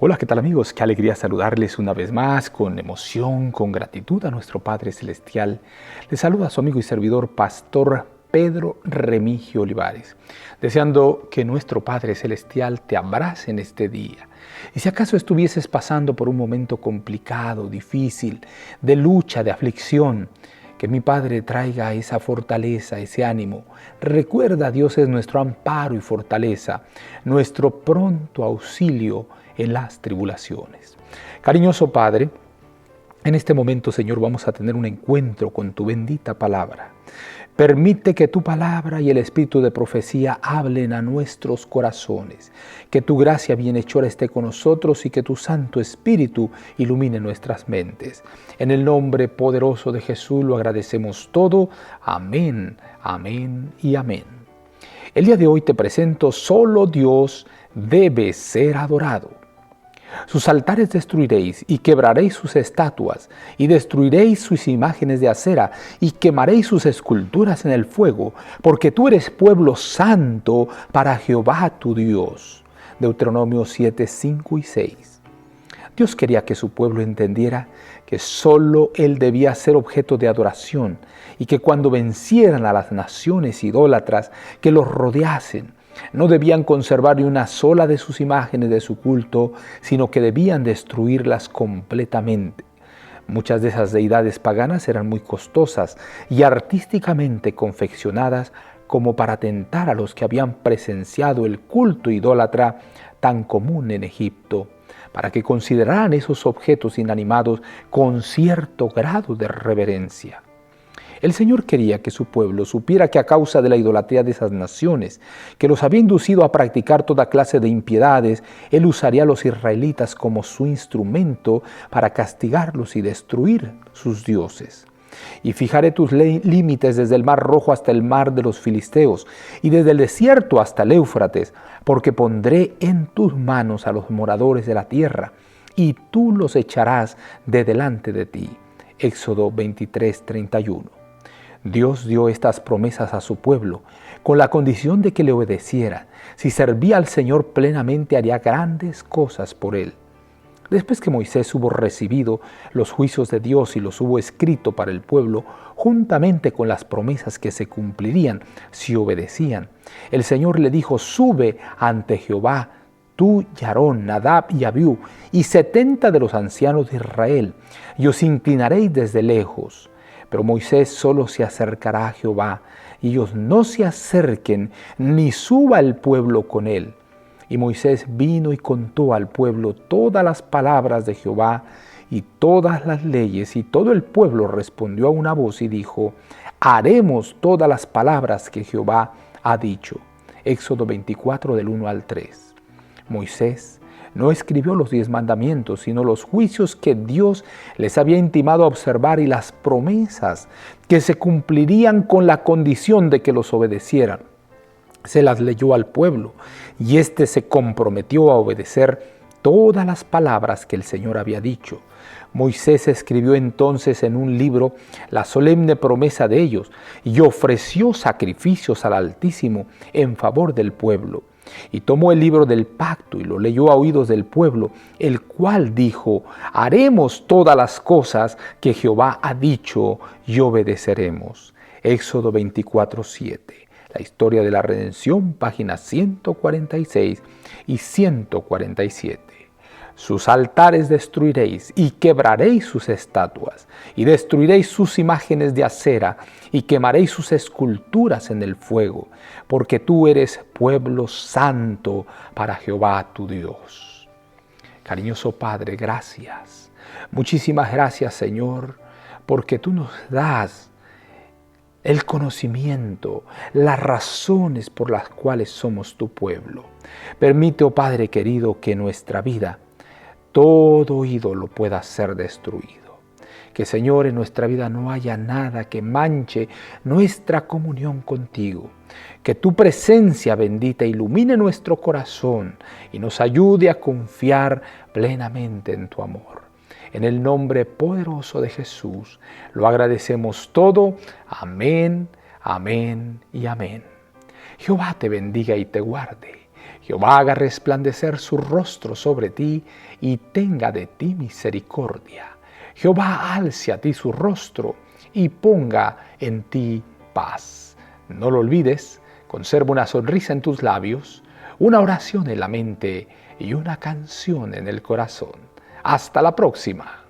Hola, ¿qué tal amigos? Qué alegría saludarles una vez más, con emoción, con gratitud a nuestro Padre Celestial. Les saluda a su amigo y servidor, Pastor Pedro Remigio Olivares, deseando que nuestro Padre Celestial te abrace en este día. Y si acaso estuvieses pasando por un momento complicado, difícil, de lucha, de aflicción, que mi Padre traiga esa fortaleza, ese ánimo. Recuerda, Dios es nuestro amparo y fortaleza, nuestro pronto auxilio en las tribulaciones. Cariñoso Padre, en este momento, Señor, vamos a tener un encuentro con tu bendita palabra. Permite que tu palabra y el espíritu de profecía hablen a nuestros corazones. Que tu gracia bienhechora esté con nosotros y que tu Santo Espíritu ilumine nuestras mentes. En el nombre poderoso de Jesús lo agradecemos todo. Amén, amén y amén. El día de hoy te presento: solo Dios debe ser adorado. Sus altares destruiréis y quebraréis sus estatuas, y destruiréis sus imágenes de acera, y quemaréis sus esculturas en el fuego, porque tú eres pueblo santo para Jehová tu Dios. Deuteronomio 7, 5 y 6. Dios quería que su pueblo entendiera que solo Él debía ser objeto de adoración, y que cuando vencieran a las naciones idólatras que los rodeasen, no debían conservar ni una sola de sus imágenes de su culto, sino que debían destruirlas completamente. Muchas de esas deidades paganas eran muy costosas y artísticamente confeccionadas como para tentar a los que habían presenciado el culto idólatra tan común en Egipto, para que consideraran esos objetos inanimados con cierto grado de reverencia. El Señor quería que su pueblo supiera que a causa de la idolatría de esas naciones, que los había inducido a practicar toda clase de impiedades, Él usaría a los israelitas como su instrumento para castigarlos y destruir sus dioses. Y fijaré tus límites desde el mar Rojo hasta el mar de los filisteos, y desde el desierto hasta el Éufrates, porque pondré en tus manos a los moradores de la tierra, y tú los echarás de delante de ti. Éxodo 23, 31. Dios dio estas promesas a su pueblo, con la condición de que le obedeciera. Si servía al Señor plenamente, haría grandes cosas por él. Después que Moisés hubo recibido los juicios de Dios y los hubo escrito para el pueblo, juntamente con las promesas que se cumplirían si obedecían, el Señor le dijo: sube ante Jehová, tú y Aarón, Nadab y Abiú, y 70 de los ancianos de Israel, y os inclinaréis desde lejos. Pero Moisés solo se acercará a Jehová, y ellos no se acerquen, ni suba el pueblo con él. Y Moisés vino y contó al pueblo todas las palabras de Jehová y todas las leyes, y todo el pueblo respondió a una voz y dijo: haremos todas las palabras que Jehová ha dicho. Éxodo 24 del 1 al 3. Moisés no escribió los 10 mandamientos, sino los juicios que Dios les había intimado a observar y las promesas que se cumplirían con la condición de que los obedecieran. Se las leyó al pueblo y éste se comprometió a obedecer todas las palabras que el Señor había dicho. Moisés escribió entonces en un libro la solemne promesa de ellos y ofreció sacrificios al Altísimo en favor del pueblo. Y tomó el libro del pacto y lo leyó a oídos del pueblo, el cual dijo: haremos todas las cosas que Jehová ha dicho y obedeceremos. Éxodo 24, 7. La historia de la redención, páginas 146 y 147. Sus altares destruiréis y quebraréis sus estatuas, y destruiréis sus imágenes de acera, y quemaréis sus esculturas en el fuego, porque tú eres pueblo santo para Jehová tu Dios. Cariñoso Padre, gracias. Muchísimas gracias, Señor, porque tú nos das el conocimiento, las razones por las cuales somos tu pueblo. Permite, oh Padre querido, que en nuestra vida todo ídolo pueda ser destruido. Que, Señor, en nuestra vida no haya nada que manche nuestra comunión contigo. Que tu presencia bendita ilumine nuestro corazón y nos ayude a confiar plenamente en tu amor. En el nombre poderoso de Jesús lo agradecemos todo. Amén, amén y amén. Jehová te bendiga y te guarde. Jehová haga resplandecer su rostro sobre ti y tenga de ti misericordia. Jehová alce a ti su rostro y ponga en ti paz. No lo olvides, conserva una sonrisa en tus labios, una oración en la mente y una canción en el corazón. Hasta la próxima.